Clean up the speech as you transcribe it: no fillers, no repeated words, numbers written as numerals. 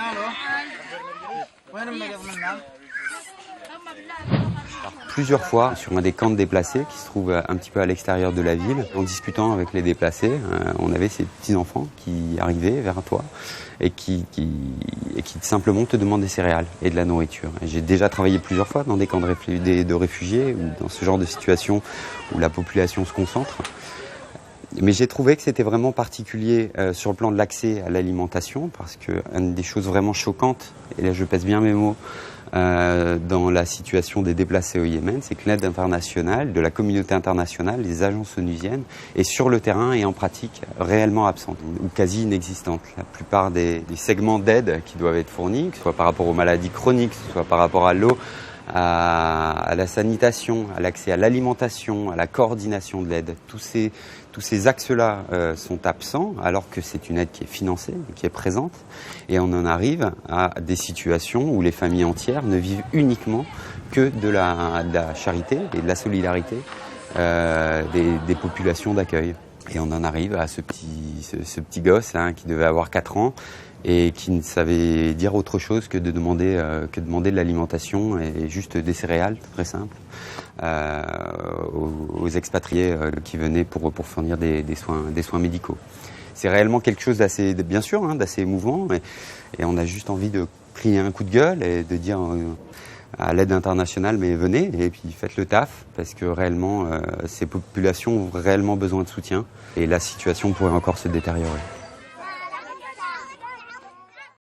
Alors, plusieurs fois sur un des camps de déplacés qui se trouve un petit peu à l'extérieur de la ville, en discutant avec les déplacés, on avait ces petits-enfants qui arrivaient vers toi et qui simplement te demandent des céréales et de la nourriture. Et j'ai déjà travaillé plusieurs fois dans des camps de réfugiés ou dans ce genre de situation où la population se concentre. Mais j'ai trouvé que c'était vraiment particulier sur le plan de l'accès à l'alimentation, parce que une des choses vraiment choquantes, et là je pèse bien mes mots, dans la situation des déplacés au Yémen, c'est que l'aide internationale, de la communauté internationale, des agences onusiennes, est sur le terrain et en pratique réellement absente ou quasi inexistante. La plupart des segments d'aide qui doivent être fournis, que ce soit par rapport aux maladies chroniques, que ce soit par rapport à l'eau, à la sanitation, à l'accès à l'alimentation, à la coordination de l'aide. Tous ces axes-là sont absents, alors que c'est une aide qui est financée, qui est présente. Et on en arrive à des situations où les familles entières ne vivent uniquement que de la charité et de la solidarité des populations d'accueil. Et on en arrive à ce petit gosse qui devait avoir 4 ans, et qui ne savait dire autre chose que de demander de l'alimentation et juste des céréales, très simple, aux expatriés qui venaient pour fournir des soins médicaux. C'est réellement quelque chose d'assez, bien sûr, d'assez émouvant, et on a juste envie de crier un coup de gueule et de dire à l'aide internationale, mais venez et puis faites le taf, parce que réellement ces populations ont réellement besoin de soutien et la situation pourrait encore se détériorer.